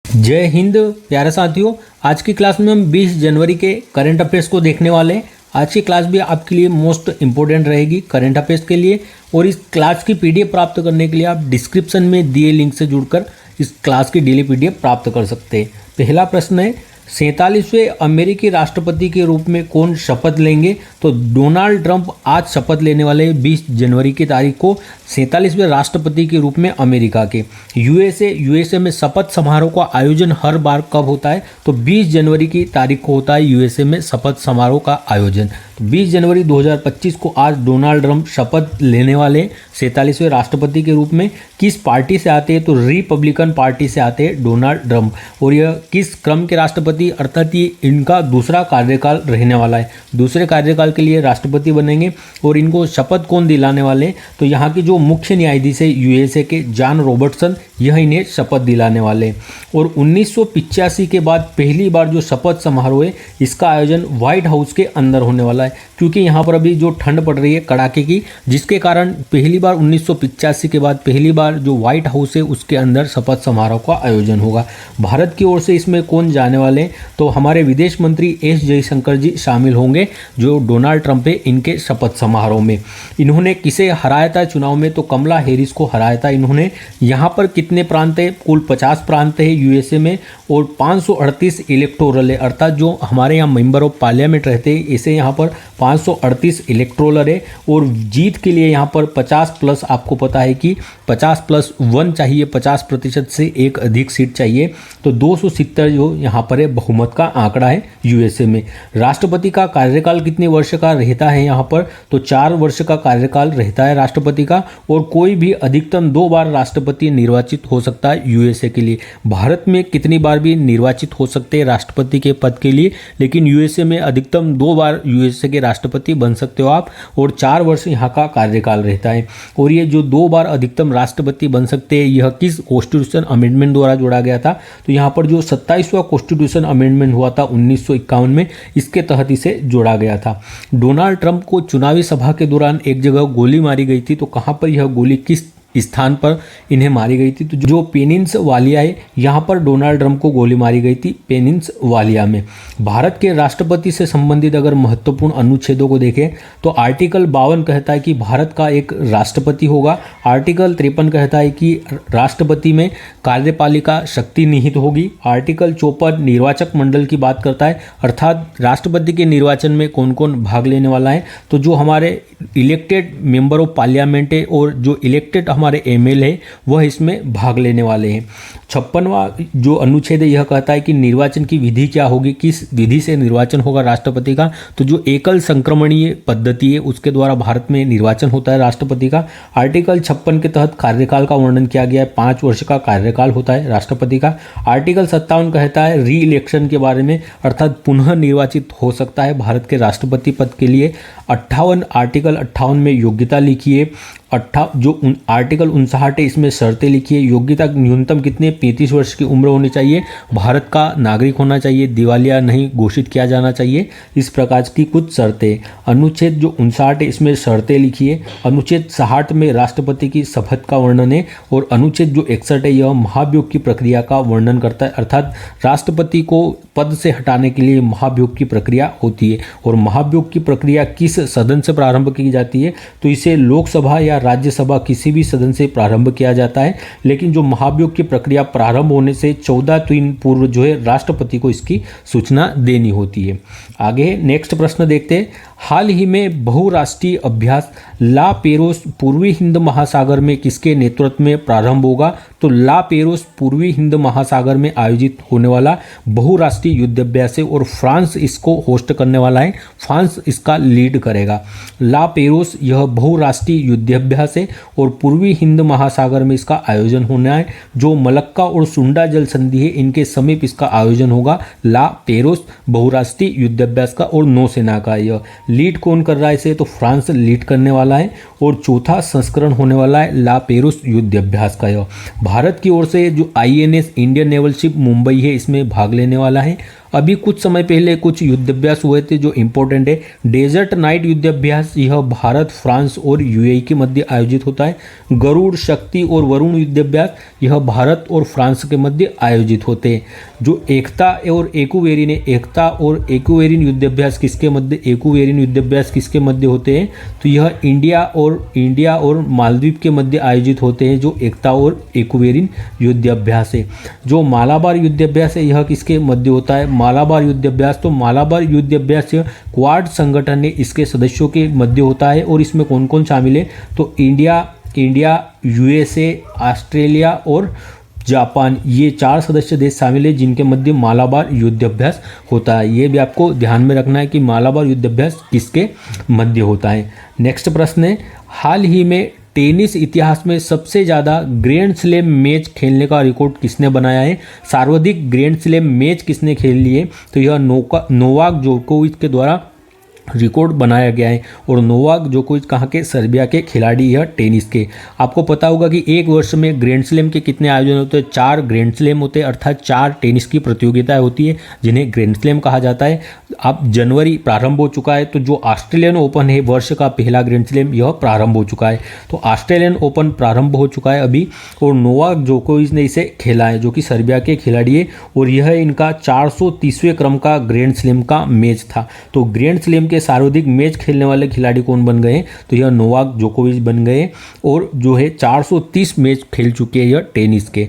जय हिंद प्यारे साथियों। आज की क्लास में हम 20 जनवरी के करंट अफेयर्स को देखने वाले हैं। आज की क्लास भी आपके लिए मोस्ट इंपॉर्टेंट रहेगी करंट अफेयर्स के लिए, और इस क्लास की पीडीएफ प्राप्त करने के लिए आप डिस्क्रिप्शन में दिए लिंक से जुड़कर इस क्लास की डेली पीडीएफ प्राप्त कर सकते हैं। पहला प्रश्न है, 47वें अमेरिकी राष्ट्रपति के रूप में कौन शपथ लेंगे? तो डोनाल्ड ट्रंप आज शपथ लेने वाले 20 जनवरी की तारीख को 47वें राष्ट्रपति के रूप में अमेरिका के। यूएसए में शपथ समारोह का आयोजन हर बार कब होता है? तो 20 जनवरी की तारीख को होता है यूएसए में शपथ समारोह का आयोजन। तो 20 जनवरी 2025 को आज डोनाल्ड ट्रंप शपथ लेने वाले 47वें राष्ट्रपति के रूप में। किस पार्टी से आते हैं? तो रिपब्लिकन पार्टी से आते हैं डोनाल्ड ट्रंप। और यह किस क्रम के राष्ट्रपति, अर्थात ये इनका दूसरा कार्यकाल रहने वाला है। दूसरे कार्यकाल के लिए राष्ट्रपति बनेंगे। और इनको शपथ कौन दिलाने वाले हैं? तो यहाँ की जो मुख्य न्यायाधीश है यूएसए के जॉन रॉबर्टसन, यह इन्हें शपथ दिलाने वाले हैं। और 1985 के बाद पहली बार जो शपथ समारोह है इसका आयोजन व्हाइट हाउस के अंदर होने वाला है, क्योंकि यहाँ पर अभी जो ठंड पड़ रही है कड़ाके की, जिसके कारण पहली बार 1985 के बाद पहली बार जो व्हाइट हाउस है उसके अंदर शपथ समारोह का आयोजन होगा। भारत की ओर से इसमें कौन जाने वाले हैं? तो हमारे विदेश मंत्री एस जयशंकर जी शामिल होंगे, जो डोनाल्ड ट्रंप है इनके शपथ समारोह में। इन्होंने किसे हराया था चुनाव में? तो कमला हैरिस को हराया था इन्होंने। यहाँ पर कितने प्रांत है? कुल 50 प्रांत है यूएसए में, और 538 इलेक्टोरल है, अर्थात जो हमारे यहाँ मेंबर ऑफ पार्लियामेंट रहते हैं इसे यहाँ पर 538 इलेक्टोरल है। और जीत के लिए यहाँ पर 50 प्लस, आपको पता है कि 50+1 चाहिए, 50% से एक अधिक सीट चाहिए। तो 270 जो यहाँ पर है बहुमत का आंकड़ा है यूएसए में। राष्ट्रपति का कार्यकाल कितने वर्ष का रहता है यहाँ पर? तो 4 वर्ष का कार्यकाल रहता है राष्ट्रपति का। और कोई भी अधिकतम 2 बार राष्ट्रपति निर्वाचित हो सकता है यूएसए के लिए। भारत में कितनी बार भी निर्वाचित हो सकते हैं राष्ट्रपति के पद के लिए, लेकिन यूएसए में अधिकतम 2 बार यूएसए के राष्ट्रपति बन सकते हो आप। और 4 वर्ष यहाँ का कार्यकाल रहता है। और ये जो 2 बार अधिकतम राष्ट्रपति बन सकते हैं, यह किस कॉन्स्टिट्यूशन अमेंडमेंट द्वारा जोड़ा गया था? तो यहाँ पर जो 27वां कॉन्स्टिट्यूशन अमेंडमेंट हुआ था 1951 में, इसके तहत इसे जोड़ा गया था। डोनाल्ड ट्रंप को चुनावी सभा के दौरान एक जगह गोली मारी गई थी, तो कहाँ पर यह गोली किस स्थान पर इन्हें मारी गई थी? तो जो पेनिनसवालिया है यहाँ पर डोनाल्ड ट्रंप को गोली मारी गई थी, पेनिनसवालिया में। भारत के राष्ट्रपति से संबंधित अगर महत्वपूर्ण अनुच्छेदों को देखें तो आर्टिकल 52 कहता है कि भारत का एक राष्ट्रपति होगा। आर्टिकल 53 कहता है कि राष्ट्रपति में कार्यपालिका शक्ति निहित होगी। आर्टिकल 54 निर्वाचक मंडल की बात करता है, अर्थात राष्ट्रपति के निर्वाचन में कौन कौन भाग लेने वाला है? तो जो हमारे इलेक्टेड मेंबर ऑफ पार्लियामेंट है और जो इलेक्टेड हमारे एमएल है वह इसमें भाग लेने वाले हैं। 56वां जो अनुच्छेद है यह कहता है कि निर्वाचन की विधि क्या होगी, किस विधि से निर्वाचन होगा राष्ट्रपति का? तो जो एकल संक्रमणीय पद्धति है उसके द्वारा भारत में निर्वाचन होता है राष्ट्रपति का। आर्टिकल 56 के तहत कार्यकाल का वर्णन किया गया है, 5 वर्ष का कार्यकाल होता है राष्ट्रपति का। आर्टिकल 57 कहता है री इलेक्शन के बारे में, अर्थात पुनः निर्वाचित हो सकता है भारत के राष्ट्रपति पद के लिए। आर्टिकल 58 में योग्यता लिखी है। आर्टिकल 59 है इसमें शर्तें लिखी है। योग्यता न्यूनतम कितने? 35 वर्ष की उम्र होनी चाहिए, भारत का नागरिक होना चाहिए, दिवालिया नहीं घोषित किया जाना चाहिए, इस प्रकार की कुछ शर्तें। अनुच्छेद जो 59 है इसमें शर्तें लिखी है। अनुच्छेद 60 में राष्ट्रपति की शपथ का वर्णन है। और अनुच्छेद जो 61 है यह महाभियोग की प्रक्रिया का वर्णन करता है, अर्थात राष्ट्रपति को पद से हटाने के लिए महाभियोग की प्रक्रिया होती है। और महाभियोग की प्रक्रिया किस सदन से प्रारंभ की जाती है? तो इसे लोकसभा या राज्यसभा किसी भी सदन से प्रारंभ किया जाता है, लेकिन जो महाभियोग की प्रक्रिया प्रारंभ होने से 14 दिन पूर्व जो है राष्ट्रपति को इसकी सूचना देनी होती है। आगे नेक्स्ट प्रश्न देखते हैं। हाल ही में बहुराष्ट्रीय अभ्यास ला पेरोस पूर्वी हिंद महासागर में किसके नेतृत्व में प्रारंभ होगा? तो ला पेरोस पूर्वी हिंद महासागर में आयोजित होने वाला बहुराष्ट्रीय युद्धाभ्यास है, और फ्रांस इसको होस्ट करने वाला है, फ्रांस इसका लीड करेगा। ला पेरोस यह बहुराष्ट्रीय युद्धाभ्यास है और पूर्वी हिंद महासागर में इसका आयोजन होना है। जो मलक्का और सुंडा जल संधि है इनके समीप इसका आयोजन होगा, ला पेरोस बहुराष्ट्रीय युद्धाभ्यास का, और नौसेना का। यह लीड कौन कर रहा है इसे? तो फ्रांस लीड करने वाला है। और चौथा संस्करण होने वाला है ला पेरोस युद्धाभ्यास का। यह भारत की ओर से जो INS Indian naval ship Mumbai है इसमें भाग लेने वाला है। अभी कुछ समय पहले कुछ युद्धाभ्यास हुए थे जो इम्पोर्टेंट है। डेजर्ट नाइट युद्धाभ्यास यह भारत, फ्रांस और यूएई के मध्य आयोजित होता है। गरुड़, शक्ति और वरुण युद्धाभ्यास यह भारत और फ्रांस के मध्य आयोजित होते हैं। जो एकता और एक्वेरिन युद्धाभ्यास किसके मध्य, एक्वेरिन युद्धाभ्यास किसके मध्य होते हैं, तो यह इंडिया और मालदीव के मध्य आयोजित होते हैं। जो एकता और एक्वेरिन युद्धाभ्यास है। जो मालाबार युद्धाभ्यास है यह किसके मध्य होता है, मालाबार युद्धाभ्यास, तो मालाबार युद्धाभ्यास क्वाड संगठन है इसके सदस्यों के मध्य होता है। और इसमें कौन कौन शामिल है, तो इंडिया, यूएसए, ऑस्ट्रेलिया और जापान, ये 4 सदस्य देश शामिल है जिनके मध्य मालाबार युद्धाभ्यास होता है। ये भी आपको ध्यान में रखना है कि मालाबार युद्धाभ्यास किसके मध्य होता है। नेक्स्ट प्रश्न है, हाल ही में टेनिस इतिहास में सबसे ज़्यादा ग्रैंड स्लैम मैच खेलने का रिकॉर्ड किसने बनाया है, सर्वाधिक ग्रैंड स्लैम मैच किसने खेल लिए, तो यह नोवाक जोकोविच के द्वारा रिकॉर्ड बनाया गया है। और नोवाक जोकोविच कहाँ के, सर्बिया के खिलाड़ी यह टेनिस के। आपको पता होगा कि एक वर्ष में ग्रैंड स्लैम के कितने आयोजन होते हैं, 4 ग्रैंड स्लैम होते हैं, अर्थात 4 टेनिस की प्रतियोगिताएं होती है जिन्हें ग्रैंड स्लैम कहा जाता है। अब जनवरी प्रारंभ हो चुका है, तो जो ऑस्ट्रेलियन ओपन है वर्ष का पहला ग्रैंड स्लैम यह प्रारंभ हो चुका है। तो ऑस्ट्रेलियन ओपन प्रारंभ हो चुका है अभी, और नोवाक जोकोविच ने इसे खेला है जो कि सर्बिया के खिलाड़ी है। और यह इनका 430वें क्रम का ग्रैंड स्लैम का मैच था। तो ग्रैंड स्लैम के सर्वाधिक मैच खेलने वाले खिलाड़ी कौन बन गए, तो यह नोवाक जोकोविच बन गए। और जो है 430 मैच खेल चुके हैं यह टेनिस के।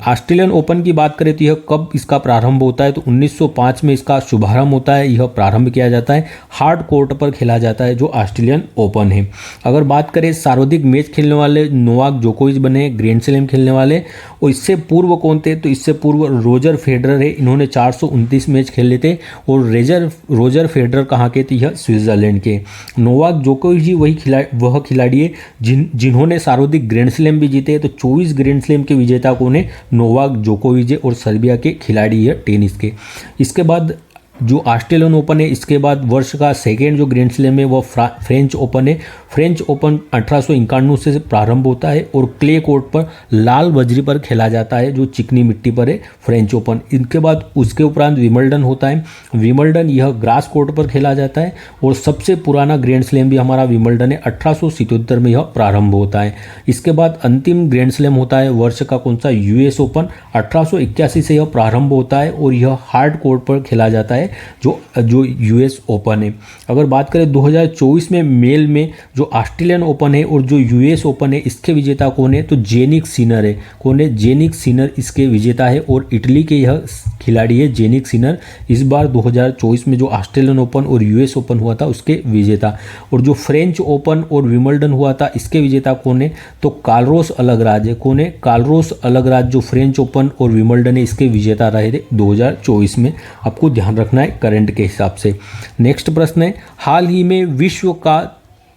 ऑस्ट्रेलियन ओपन की बात करें तो यह कब इसका प्रारंभ होता है, तो 1905 में इसका शुभारंभ होता है। यह प्रारंभ किया जाता है, हार्ड कोर्ट पर खेला जाता है जो ऑस्ट्रेलियन ओपन है। अगर बात करें सर्वाधिक मैच खेलने वाले, नोवाक जोकोविच बने ग्रैंड स्लैम खेलने वाले। और इससे पूर्व कौन थे, तो इससे पूर्व रोजर फेडरर है, इन्होंने 429 मैच खेले थे। और रोजर फेडरर कहाँ के थे, यह स्विट्जरलैंड के। नोवाक जोकोविच ही वह खिलाड़ी है जिन्होंने सर्वाधिक ग्रैंड स्लैम भी जीते। तो 24 ग्रैंड स्लैम के विजेता कौन है, नोवाक जोकोविच और सर्बिया के खिलाड़ी है टेनिस के। इसके बाद जो ऑस्ट्रेलियन ओपन है, इसके बाद वर्ष का सेकेंड जो ग्रैंड स्लैम है वो फ्रेंच ओपन है। फ्रेंच ओपन 1891 से प्रारंभ होता है और क्ले कोर्ट पर लाल बजरी पर खेला जाता है जो चिकनी मिट्टी पर है फ्रेंच ओपन। इनके बाद उसके उपरांत विंबलडन होता है। विंबलडन यह ग्रास कोर्ट पर खेला जाता है और सबसे पुराना ग्रैंड स्लैम भी हमारा विंबलडन है, 1877 में यह प्रारंभ होता है। इसके बाद अंतिम ग्रैंड स्लैम होता है वर्ष का कौन सा, यूएस ओपन, 1881 से यह प्रारंभ होता है और यह हार्ड कोर्ट पर खेला जाता है जो यूएस ओपन है। अगर बात करें 2024 में मेल में जो ऑस्ट्रेलियन ओपन है और जो यूएस ओपन है, इसके विजेता कौन है, तो जेनिक सिनर है। कौन है, जेनिक सिनर इसके विजेता है और इटली के यह खिलाड़ी है जेनिक सिनर। इस बार 2024 में जो ऑस्ट्रेलियन ओपन और यूएस ओपन हुआ था उसके विजेता। और जो फ्रेंच ओपन और विंबलडन हुआ था इसके विजेता कौन है, तो कार्लोस अलगराज है। कौन है, कार्लोस अलगराज जो फ्रेंच ओपन और विंबलडन है इसके विजेता रहे थे 2024 में। आपको ध्यान रखना है करंट के हिसाब से। नेक्स्ट प्रश्न है, हाल ही में विश्व का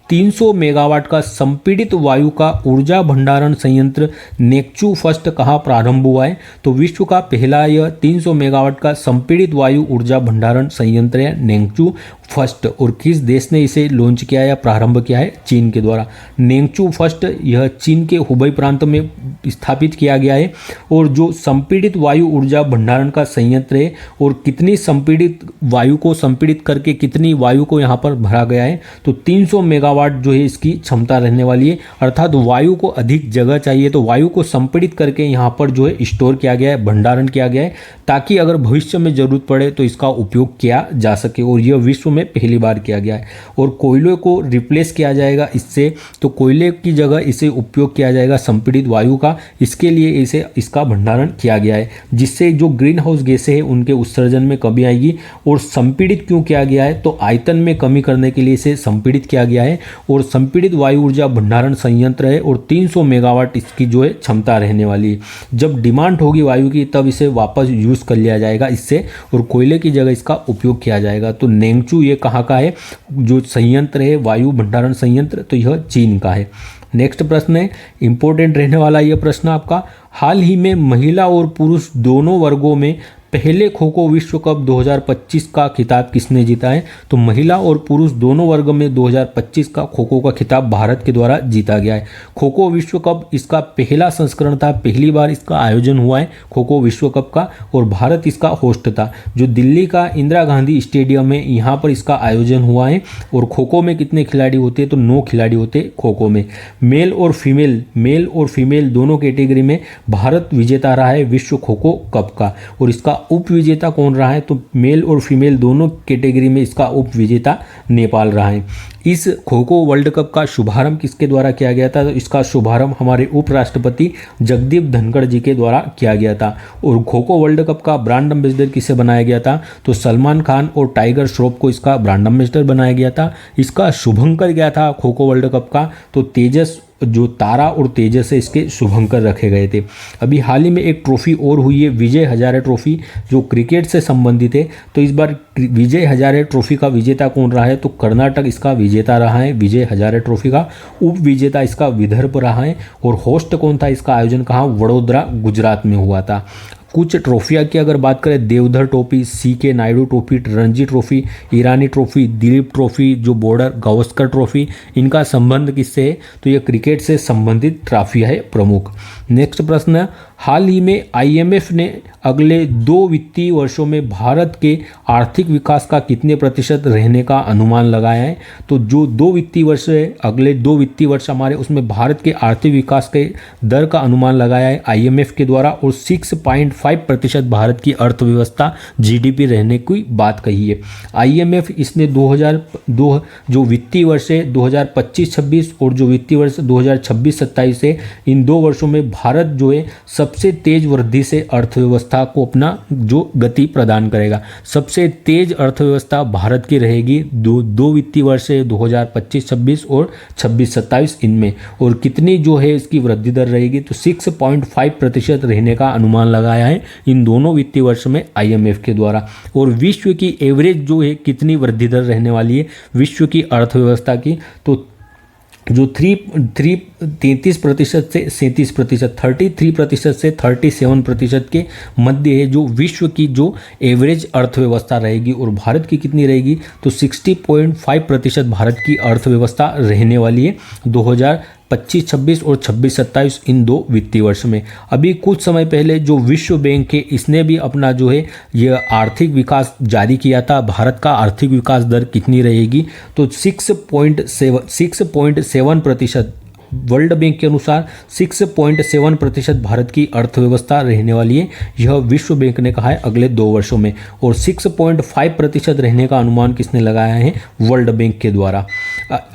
300 मेगावाट का संपीड़ित वायु का ऊर्जा भंडारण संयंत्र नेक्चू फर्स्ट कहाँ प्रारंभ हुआ है, तो विश्व का पहला यह 300 मेगावाट का संपीड़ित वायु ऊर्जा भंडारण संयंत्र है नेक्चू फर्स्ट। और किस देश ने इसे लॉन्च किया या प्रारंभ किया है, चीन के द्वारा। नेक्चू फर्स्ट यह चीन के हुबई प्रांत में स्थापित किया गया है। और जो संपीड़ित वायु ऊर्जा भंडारण का संयंत्र है और कितनी संपीड़ित वायु को संपीड़ित करके कितनी वायु को यहाँ पर भरा गया है, तो 300 मेगावाट जो है इसकी क्षमता रहने वाली है। अर्थात वायु को अधिक जगह चाहिए तो वायु को संपीड़ित करके यहाँ पर जो है स्टोर किया गया है, भंडारण किया गया है, ताकि अगर भविष्य में जरूरत पड़े तो इसका उपयोग किया जा सके। और यह विश्व में पहली बार किया गया है। और कोयले को रिप्लेस किया जाएगा इससे, तो कोयले की जगह इसे उपयोग किया जाएगा संपीड़ित वायु का। इसके लिए इसका भंडारण किया गया है, जिससे जो ग्रीन हाउस गैसें हैं उनके उत्सर्जन में कमी आएगी। और संपीड़ित क्यों किया गया है, तो आयतन में कमी करने के लिए इसे संपीड़ित किया गया है। और संपीड़ित वायु ऊर्जा भंडारण संयंत्र है और 300 मेगावाट इसकी जो है क्षमता रहने वाली है। जब डिमांड होगी वायु की तब इसे वापस यूज कर लिया जाएगा इससे, और कोयले की जगह इसका उपयोग किया जाएगा। तो नेंगचू ये कहाँ का है, जो संयंत्र है वायु भंडारण संयंत्र, तो यह चीन का है। नेक्स्ट प्रश्न है, इंपॉर्टेंट रहने वाला यह प्रश्न आपका, हाल ही में महिला और पुरुष दोनों वर्गों में पहले खो खो विश्व कप 2025 का खिताब किसने जीता है? तो महिला और पुरुष दोनों वर्ग में 2025 का खो खो का खिताब भारत के द्वारा जीता गया है। खो खो विश्व कप इसका पहला संस्करण था, पहली बार इसका आयोजन हुआ है खो खो विश्व कप का, और भारत इसका होस्ट था। जो दिल्ली का इंदिरा गांधी स्टेडियम है, यहाँ पर इसका आयोजन हुआ है। और खो खो में कितने खिलाड़ी होते हैं? तो 9 खिलाड़ी होते हैं खो खो में। मेल और फीमेल दोनों कैटेगरी में भारत विजेता रहा है विश्व खो खो कप का। और इसका उप विजेता कौन रहा है? तो मेल और फीमेल दोनों कैटेगरी में इसका उप विजेता नेपाल रहा है। इस खो खो वर्ल्ड कप का शुभारंभ किसके द्वारा किया गया था? तो इसका शुभारंभ हमारे उपराष्ट्रपति जगदीप धनखड़ जी के द्वारा किया गया था। और खो खो वर्ल्ड कप का ब्रांड एम्बेसडर किसे बनाया गया था? तो सलमान खान और टाइगर श्रॉफ को इसका ब्रांड एम्बेसडर बनाया गया था। इसका शुभंकर क्या था खो खो वर्ल्ड कप का? तो तेजस, जो तारा और तेजस है, इसके शुभंकर रखे गए थे। अभी हाल ही में एक ट्रॉफी और हुई है, विजय हजारे ट्रॉफी, जो क्रिकेट से संबंधित है। तो इस बार विजय हजारे ट्रॉफी का विजेता कौन रहा है? तो कर्नाटक इसका विजेता रहा है विजय हजारे ट्रॉफी का। उप विजेता इसका विदर्भ रहा है। और होस्ट कौन था? इसका आयोजन कहाँ? वडोदरा, गुजरात में हुआ था। कुछ ट्रॉफियाँ की अगर बात करें, Deodhar trophy, CK Naidu trophy, Ranji trophy, Irani trophy, Duleep trophy, जो बॉर्डर गावस्कर ट्रॉफी, इनका संबंध किससे है? तो ये क्रिकेट से संबंधित ट्रॉफियाँ है प्रमुख। नेक्स्ट प्रश्न है, हाल ही में IMF ने अगले 2 वित्तीय वर्षों में भारत के आर्थिक विकास का कितने प्रतिशत रहने का अनुमान लगाया है? तो जो 2 वित्तीय वर्ष है, अगले 2 वित्तीय वर्ष हमारे, उसमें भारत के आर्थिक विकास के दर का अनुमान लगाया है IMF के द्वारा। और 6.5% भारत की अर्थव्यवस्था GDP रहने की बात कही है। IMF इसने 2002 जो वित्तीय वर्ष है 2025-26 और जो वित्तीय वर्ष 2026-27 है, इन 2 वर्षों में भारत जो है सबसे तेज वृद्धि से अर्थव्यवस्था को अपना जो गति प्रदान करेगा। सबसे तेज अर्थव्यवस्था भारत की रहेगी दो वित्तीय वर्ष है 2025-26 और 26-27 इनमें। और कितनी जो है इसकी वृद्धि दर रहेगी? तो 6.5% रहने का अनुमान लगाया है इन दोनों वित्तीय वर्ष में IMF के द्वारा। और विश्व की एवरेज जो है कितनी वृद्धि दर रहने वाली है विश्व की अर्थव्यवस्था की? तो जो 33% से 37%, 33% से 37% के मध्य है जो विश्व की जो एवरेज अर्थव्यवस्था रहेगी। और भारत की कितनी रहेगी? तो 60.5% भारत की अर्थव्यवस्था रहने वाली है 2025-26 और 26-27 इन 2 वित्तीय वर्ष में। अभी कुछ समय पहले जो विश्व बैंक है, इसने भी अपना जो है यह आर्थिक विकास जारी किया था। भारत का आर्थिक विकास दर कितनी रहेगी? तो 6.7%। वर्ल्ड बैंक के अनुसार 6.7% भारत की अर्थव्यवस्था रहने वाली है, यह विश्व बैंक ने कहा है अगले 2 वर्षों में। और 6.5% रहने का अनुमान किसने लगाया है? वर्ल्ड बैंक के द्वारा,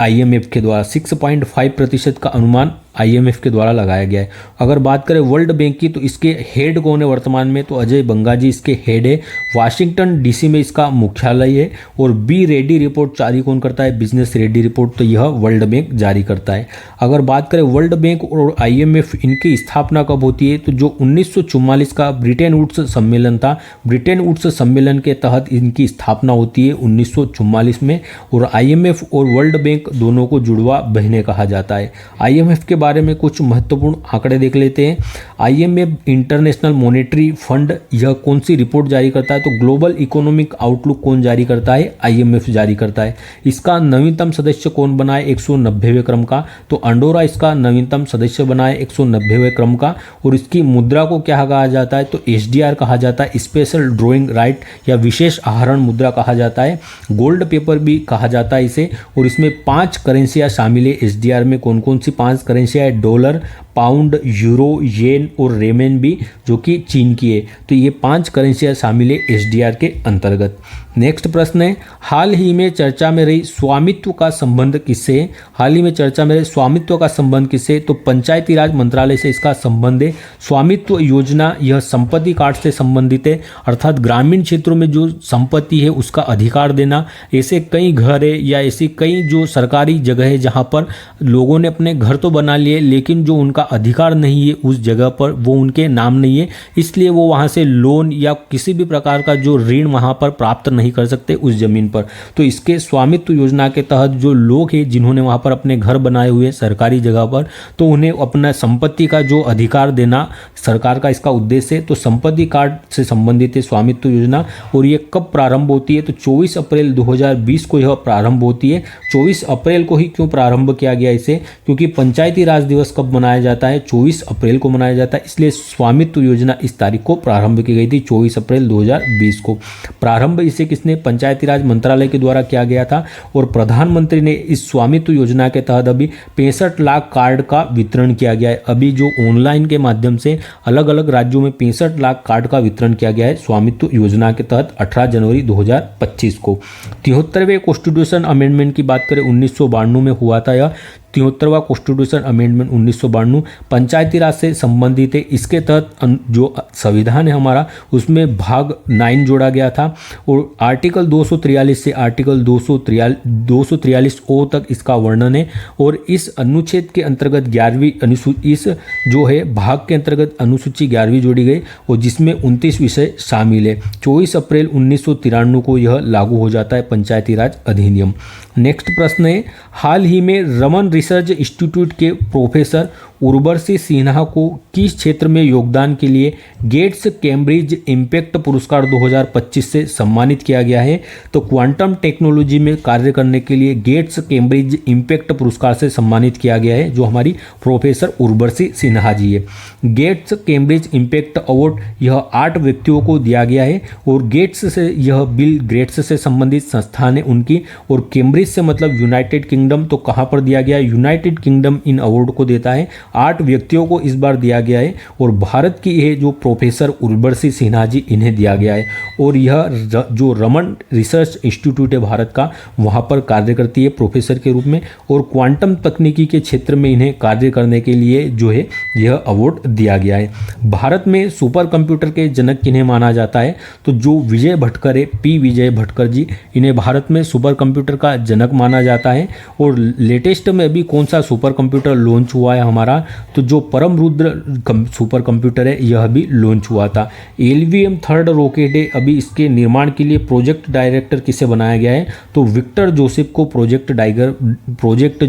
IMF के द्वारा 6.5% का अनुमान IMF के द्वारा लगाया गया है। अगर बात करें वर्ल्ड बैंक की, तो इसके हेड कौन है वर्तमान में? तो अजय बंगा जी इसके हेड है। वाशिंगटन DC में इसका मुख्यालय है। और बी रेडी रिपोर्ट जारी कौन करता है? बिजनेस रेडी रिपोर्ट, तो यह वर्ल्ड बैंक जारी करता है। अगर बात करें वर्ल्ड बैंक और IMF, इनकी स्थापना कब होती है? तो जो 1944 का ब्रिटेन वुड्स सम्मेलन था, ब्रिटेन वुड्स सम्मेलन के तहत इनकी स्थापना होती है 1944 में। और IMF और वर्ल्ड बैंक दोनों को जुड़वा बहनें कहा जाता है। IMF के बारे में कुछ महत्वपूर्ण आंकड़े देख लेते हैं। IMF इंटरनेशनल मॉनेटरी फंड, यह कौन सी रिपोर्ट जारी करता है? तो ग्लोबल इकोनॉमिक आउटलुक कौन जारी करता है? IMF जारी करता है। इसका नवीनतम सदस्य कौन बना है 190वें क्रम का? तो अंडोरा इसका नवीनतम सदस्य बना है 190वें क्रम का। और इसकी मुद्रा को क्या कहा जाता है? तो SDR कहा जाता है, स्पेशल ड्रॉइंग राइट या विशेष आहरण मुद्रा कहा जाता है। गोल्ड पेपर भी कहा जाता है इसे। और इसमें 5 करेंसियाँ शामिल है। SDR में कौन कौन सी 5 करेंसियाँ? डॉलर, पाउंड, यूरो, येन और रेमेन भी, जो कि चीन की है। तो ये 5 करेंसियाँ शामिल है SDR के अंतर्गत। नेक्स्ट प्रश्न है, हाल ही में चर्चा में रही स्वामित्व का संबंध किससे है? हाल ही में चर्चा में रही स्वामित्व का संबंध किससे? तो पंचायती राज मंत्रालय से इसका संबंध है। स्वामित्व योजना यह संपत्ति कार्ड से संबंधित है, अर्थात ग्रामीण क्षेत्रों में जो संपत्ति है उसका अधिकार देना। ऐसे कई घर है या ऐसी कई जो सरकारी जगह है जहाँ पर लोगों ने अपने घर तो बना लिए, लेकिन जो उनका अधिकार नहीं है उस जगह पर, वो उनके नाम नहीं है, इसलिए वो वहाँ से लोन या किसी भी प्रकार का जो ऋण वहाँ पर प्राप्त नहीं कर सकते उस ज़मीन पर। तो इसके स्वामित्व योजना के तहत जो लोग हैं जिन्होंने वहाँ पर अपने घर बनाए हुए सरकारी जगह पर, तो उन्हें अपना संपत्ति का जो अधिकार देना सरकार का इसका उद्देश्य है। तो संपत्ति कार्ड से संबंधित है स्वामित्व योजना। और ये कब प्रारंभ होती है? तो 24 अप्रैल 2020 को यह प्रारंभ होती है। 24 अप्रैल को ही क्यों प्रारंभ किया गया इसे? क्योंकि पंचायती राज दिवस कब मनाया जाता है? 24 अप्रैल को मनाया जाता है, इसलिए स्वामित्व योजना इस तारीख को प्रारंभ की गई थी 24 अप्रैल 2020 को। प्रारंभ इसे किसने? पंचायती राज मंत्रालय के द्वारा किया गया था। और प्रधानमंत्री ने इस स्वामित्व योजना के तहत अभी 65 लाख कार्ड का वितरण किया गया है। अभी जो ऑनलाइन के माध्यम से अलग अलग राज्यों में 65 लाख कार्ड का वितरण किया गया है स्वामित्व योजना के तहत 18 जनवरी 2025 को। 73वें कॉन्स्टिट्यूशन अमेंडमेंट की बात करें 1992 में हुआ था। यह 73वां कॉन्स्टिट्यूशन अमेंडमेंट 1992 पंचायती राज से संबंधित है। इसके तहत जो संविधान है हमारा उसमें भाग 9 जोड़ा गया था और आर्टिकल 243 से आर्टिकल 243 ओ तक इसका वर्णन है। और इस अनुच्छेद के अंतर्गत 11वीं अनुसूची, इस जो है भाग के अंतर्गत अनुसूची 11वीं जोड़ी गई और जिसमें 29 विषय शामिल है। 24 अप्रैल 1993 को यह लागू हो जाता है पंचायती राज अधिनियम। नेक्स्ट प्रश्न है, हाल ही में रमन रिसर्च इंस्टीट्यूट के प्रोफेसर उर्वशी सिन्हा को किस क्षेत्र में योगदान के लिए गेट्स कैम्ब्रिज इम्पैक्ट पुरस्कार 2025 से सम्मानित किया गया है? तो क्वांटम टेक्नोलॉजी में कार्य करने के लिए गेट्स कैम्ब्रिज इम्पैक्ट पुरस्कार से सम्मानित किया गया है जो हमारी प्रोफेसर उर्वशी सिन्हा जी है। गेट्स कैम्ब्रिज इम्पैक्ट अवार्ड यह 8 व्यक्तियों को दिया गया है और गेट्स से यह बिल गेट्स से संबंधित संस्थान है उनकी, और कैम्ब्रिज से मतलब यूनाइटेड किंगडम। तो कहाँ पर दिया गया है? यूनाइटेड किंगडम इन अवार्ड को देता है। 8 व्यक्तियों को इस बार दिया गया है और भारत की ये जो प्रोफेसर उर्वशी सिन्हा जी इन्हें दिया गया है। और यह जो रमन रिसर्च इंस्टीट्यूट है भारत का, वहाँ पर कार्य करती है प्रोफेसर के रूप में और क्वांटम तकनीकी के क्षेत्र में इन्हें कार्य करने के लिए जो है यह अवार्ड दिया गया है। भारत में सुपर कंप्यूटर के जनक किन्हें माना जाता है? तो जो विजय भटकर है, पी विजय भटकर जी, इन्हें भारत में सुपर कंप्यूटर का जनक माना जाता है। और लेटेस्ट में अभी कौन सा सुपर कंप्यूटर लॉन्च हुआ है हमारा? तो जो परम रुद्र सुपर कंप्यूटर है यह भी लॉन्च हुआ था। LVM 3 रॉकेट है, अभी इसके निर्माण के लिए प्रोजेक्ट डायरेक्टर किसे बनाया गया है? तो विक्टर जोसेफ को प्रोजेक्ट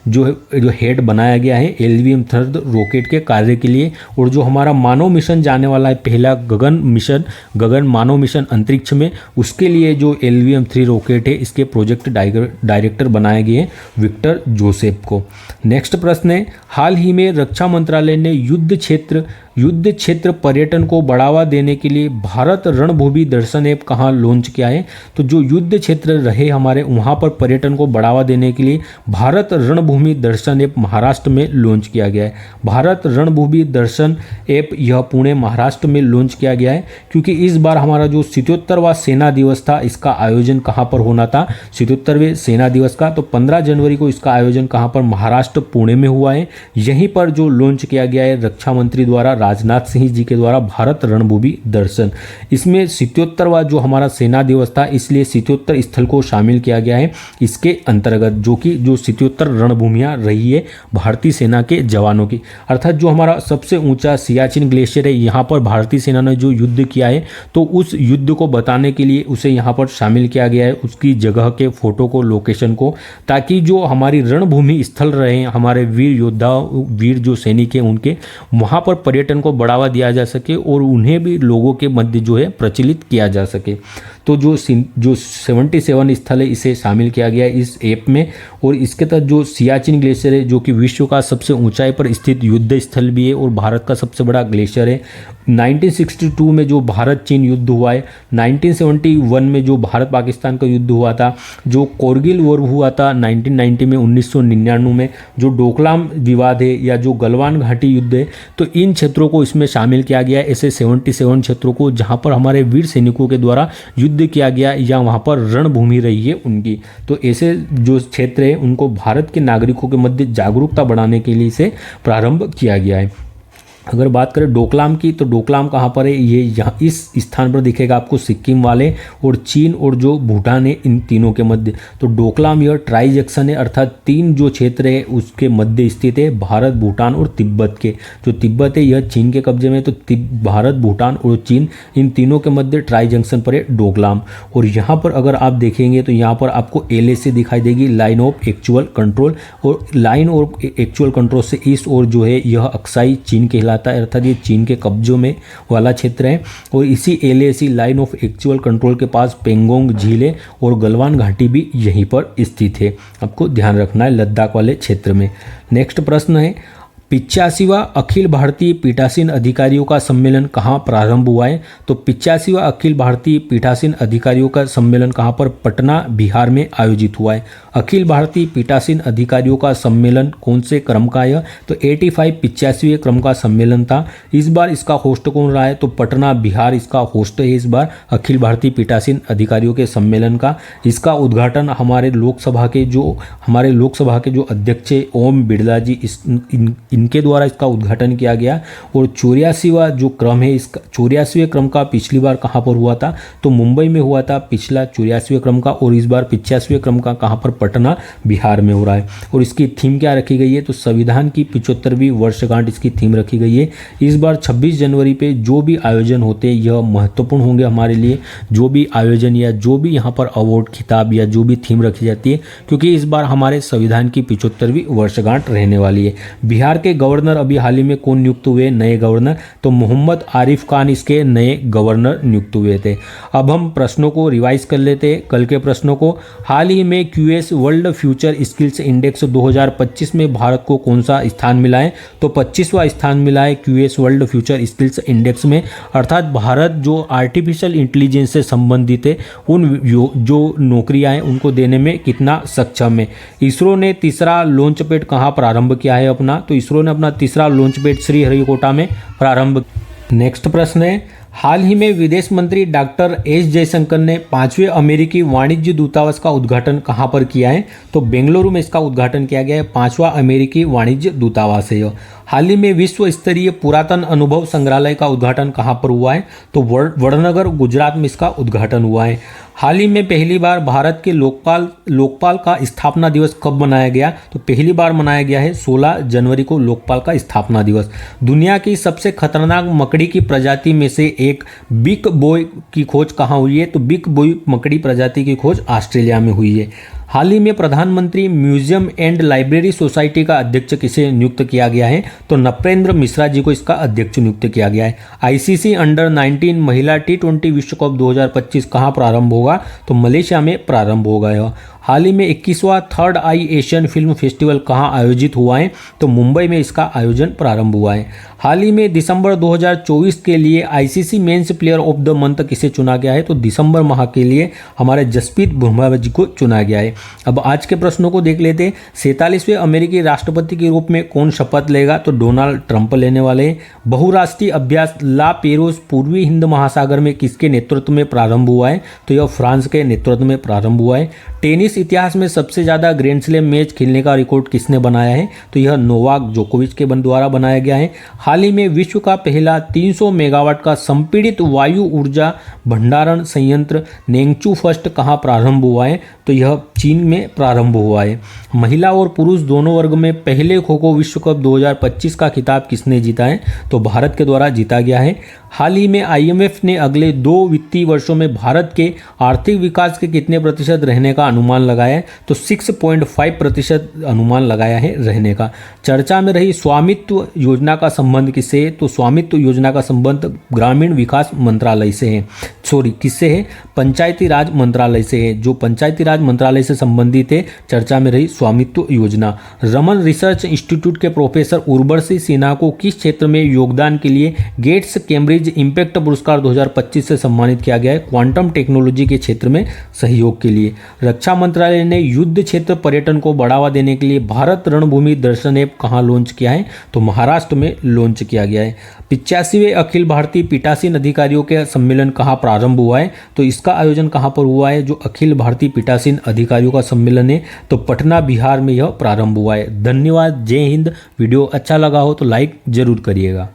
जो हेड बनाया गया है LVM 3 रॉकेट के कार्य के लिए। और जो हमारा मानव मिशन जाने वाला है, पहला गगन मानव मिशन अंतरिक्ष में, उसके लिए जो LVM 3 रॉकेट है इसके प्रोजेक्ट डायरेक्टर बनाए गए हैं विक्टर जोसेफ को। नेक्स्ट प्रश्न है, हाल ही में रक्षा मंत्रालय ने युद्ध क्षेत्र पर्यटन को बढ़ावा देने के लिए भारत रणभूमि दर्शन ऐप कहाँ लॉन्च किया है? तो जो युद्ध क्षेत्र रहे हमारे वहाँ पर पर्यटन को बढ़ावा देने के लिए भारत रणभूमि दर्शन ऐप महाराष्ट्र में लॉन्च किया गया है। भारत रणभूमि दर्शन ऐप यह पुणे महाराष्ट्र में लॉन्च किया गया है क्योंकि इस बार हमारा जो 77वां सेना दिवस था इसका आयोजन कहाँ पर होना था? 77वें सेना दिवस का, तो 15 जनवरी को इसका आयोजन कहाँ पर? महाराष्ट्र पुणे में हुआ है। यहीं पर जो लॉन्च किया गया है रक्षा मंत्री द्वारा, राजनाथ सिंह जी के द्वारा, भारत रणभूमि दर्शन। इसमें 77वां जो हमारा सेना दिवस था इसलिए 77 स्थल को शामिल किया गया है इसके अंतर्गत, जो 77 रणभूमियां रही है भारतीय सेना के जवानों की। अर्थात जो हमारा सबसे ऊंचा सियाचिन ग्लेशियर है यहाँ पर भारतीय सेना ने जो युद्ध किया है तो उस युद्ध को बताने के लिए उसे यहाँ पर शामिल किया गया है, उसकी जगह के फोटो को, लोकेशन को, ताकि जो हमारी रणभूमि स्थल रहे हमारे वीर योद्धा, वीर जो सैनिक हैं उनके, वहाँ पर पर्यटन को बढ़ावा दिया जा सके और उन्हें भी लोगों के मध्य जो है प्रचलित किया जा सके। तो जो 77 स्थल है इसे शामिल किया गया है इस ऐप में। और इसके तहत जो सियाचिन ग्लेशियर है जो कि विश्व का सबसे ऊंचाई पर स्थित युद्ध स्थल भी है और भारत का सबसे बड़ा ग्लेशियर है। 1962 में जो भारत चीन युद्ध हुआ है, 1971 में जो भारत पाकिस्तान का युद्ध हुआ था, जो कोरगिल वॉर हुआ था 1990 में, 1999 में जो डोकलाम विवाद है या जो गलवान घाटी युद्ध है, तो इन क्षेत्रों को इसमें शामिल किया गया है। ऐसे 77 क्षेत्रों को जहाँ पर हमारे वीर सैनिकों के द्वारा युद्ध किया गया या वहाँ पर रणभूमि रही है उनकी, तो ऐसे जो क्षेत्र है उनको भारत के नागरिकों के मध्य जागरूकता बढ़ाने के लिए इसे प्रारंभ किया गया है। अगर बात करें डोकलाम की, तो डोकलाम कहाँ पर है, ये यहाँ इस स्थान पर दिखेगा आपको, सिक्किम वाले और चीन और जो भूटान है इन तीनों के मध्य। तो डोकलाम यह ट्राई जंक्शन है, अर्थात तीन जो क्षेत्र है उसके मध्य स्थित है, भारत, भूटान और तिब्बत के। जो तिब्बत है यह चीन के कब्जे में, तो भारत, भूटान और चीन इन तीनों के मध्य ट्राई जंक्शन पर है डोकलाम। और यहाँ पर अगर आप देखेंगे तो यहाँ पर आपको LAC दिखाई देगी, लाइन ऑफ एक्चुअल कंट्रोल, और लाइन ऑफ एक्चुअल कंट्रोल से इस और जो है यह अक्साई चीन कहलाता है, अर्थात ये चीन के कब्जों में वाला क्षेत्र है। और इसी LAC line of actual control के पास पेंगोंग झील है और गलवान घाटी भी यहीं पर स्थित है, आपको ध्यान रखना है लद्दाख वाले क्षेत्र में। नेक्स्ट प्रश्न है, 85वां अखिल भारतीय पीठासीन अधिकारियों का सम्मेलन कहाँ प्रारंभ हुआ है? तो 85वां अखिल भारतीय पीठासीन अधिकारियों का सम्मेलन कहाँ पर? पटना, बिहार में आयोजित हुआ है। अखिल भारतीय पीठासीन अधिकारियों का सम्मेलन कौन से क्रम का है? तो 85वें क्रम का सम्मेलन था। इस बार इसका होस्ट कौन रहा है? तो पटना, बिहार इसका होस्ट है इस बार अखिल भारतीय पीठासीन अधिकारियों के सम्मेलन का। इसका उद्घाटन हमारे लोकसभा के जो अध्यक्ष है ओम बिरला जी, इनके द्वारा इसका उद्घाटन किया गया। और 84वां जो क्रम है, इसका 84वें क्रम का पिछली बार कहाँ पर हुआ था? तो मुंबई में हुआ था पिछला 84वें क्रम का, और इस बार 85वें क्रम का कहाँ पर? पटना, बिहार में हो रहा है। और इसकी थीम क्या रखी गई है? तो संविधान की 75वीं वर्षगांठ इसकी थीम रखी गई है। इस बार 26 जनवरी पे जो भी आयोजन होते हैं यह महत्वपूर्ण होंगे हमारे लिए, जो भी आयोजन या जो भी यहाँ पर अवार्ड, खिताब या जो भी थीम रखी जाती है, क्योंकि इस बार हमारे संविधान की 75वीं वर्षगांठ रहने वाली है। बिहार के गवर्नर अभी हाल ही में कौन नियुक्त हुए नए गवर्नर? तो मोहम्मद आरिफ खान इसके नए गवर्नर नियुक्त हुए थे। अब हम प्रश्नों को रिवाइज कर लेते हैं, कल के प्रश्नों को। हाल ही में QS world future skills index 2025 में भारत को कौन सा स्थान मिला है? तो 25वां स्थान मिला है QS world future skills index में। अर्थात भारत जो आर्टिफिशियल इंटेलिजेंस से संबंधित है उन जो नौकरियां हैं उनको देने में कितना सक्षम है। इसरो ने तीसरा लॉन्च पैड कहाँ प्रारंभ किया है अपना? तो इसरो ने अपना तीसरा लॉन्च पैड श्रीहरिकोटा में प्रारंभ। नेक्स्ट प्रश्न है, हाल ही में विदेश मंत्री डॉक्टर S जयशंकर ने 5वें अमेरिकी वाणिज्य दूतावास का उद्घाटन कहाँ पर किया है? तो बेंगलुरु में इसका उद्घाटन किया गया है। 5वां अमेरिकी वाणिज्य दूतावास है यह। हाल ही में विश्व स्तरीय पुरातन अनुभव संग्रहालय का उद्घाटन कहाँ पर हुआ है? तो वडनगर, गुजरात में इसका उद्घाटन हुआ है। हाल ही में पहली बार भारत के लोकपाल का स्थापना दिवस कब मनाया गया? तो पहली बार मनाया गया है 16 जनवरी को लोकपाल का स्थापना दिवस। दुनिया की सबसे खतरनाक मकड़ी की प्रजाति में से एक बिग बॉय की खोज कहाँ हुई है? तो बिग बॉय मकड़ी प्रजाति की खोज ऑस्ट्रेलिया में हुई है। हाल ही में प्रधानमंत्री म्यूजियम एंड लाइब्रेरी सोसाइटी का अध्यक्ष किसे नियुक्त किया गया है? तो नपेंद्र मिश्रा जी को इसका अध्यक्ष नियुक्त किया गया है। ICC अंडर 19 महिला T20 विश्व कप 2025 कहाँ प्रारंभ होगा? तो मलेशिया में प्रारंभ होगा यह। हाल ही में 21वां थर्ड आई एशियन फिल्म फेस्टिवल कहाँ आयोजित हुआ है? तो मुंबई में इसका आयोजन प्रारंभ हुआ है। हाल ही में दिसंबर 2024 के लिए ICC men's player of the month किसे चुना गया है? तो दिसंबर माह के लिए हमारे जसप्रीत बुमराह जी को चुना गया है। अब आज के प्रश्नों को देख लेते हैं। 47वें अमेरिकी राष्ट्रपति के रूप में कौन शपथ लेगा? तो डोनाल्ड ट्रंप लेने वाले हैं। बहुराष्ट्रीय अभ्यास ला पेरोस पूर्वी हिंद महासागर में किसके नेतृत्व में प्रारंभ हुआ है? तो यह फ्रांस के नेतृत्व में प्रारंभ हुआ है। टेनिस इतिहास में सबसे ज़्यादा ग्रैंड स्लैम मैच खेलने का रिकॉर्ड किसने बनाया है? तो यह नोवाक जोकोविच के द्वारा बनाया गया है। हाल ही में विश्व का पहला 300 मेगावाट का संपीड़ित वायु ऊर्जा भंडारण संयंत्र नेंगचू फर्स्ट कहाँ प्रारंभ हुआ है? तो यह चीन में प्रारंभ हुआ है। महिला और पुरुष दोनों वर्ग में पहले खो खो विश्व कप 2025 का खिताब किसने जीता है? तो भारत के द्वारा जीता गया है। हाल ही में IMF ने अगले 2 वित्तीय वर्षों में भारत के आर्थिक विकास के कितने प्रतिशत रहने का अनुमान लगाया है? तो 6.5% अनुमान लगाया है रहने का। चर्चा में रही स्वामित्व योजना का संबंध किससे है? तो स्वामित्व योजना का संबंध ग्रामीण विकास मंत्रालय से है। किससे है? पंचायती राज मंत्रालय से है। जो पंचायती राज मंत्रालय से संबंधित है, चर्चा में रही स्वामित्व योजना। रमन रिसर्च इंस्टीट्यूट के प्रोफेसर उर्वशी सिन्हा को किस क्षेत्र में योगदान के लिए गेट्स कैम्ब्रिज इंपैक्ट पुरस्कार 2025 से सम्मानित किया गया है? क्वांटम टेक्नोलॉजी के क्षेत्र में सहयोग के लिए। रक्षा मंत्रालय ने युद्ध क्षेत्र पर्यटन को बढ़ावा देने के लिए भारत रणभूमि दर्शन ऐप कहाँ लॉन्च किया है? तो महाराष्ट्र में लॉन्च किया गया है। 85वें अखिल भारतीय पीठासीन अधिकारियों के सम्मेलन कहाँ प्रारंभ हुआ है? तो इसका आयोजन कहाँ पर हुआ है? जो अखिल भारतीय पीठासीन अधिकारियों का सम्मेलन है, तो पटना, बिहार में यह प्रारंभ हुआ है। धन्यवाद। जय हिंद। वीडियो अच्छा लगा हो तो लाइक जरूर करिएगा।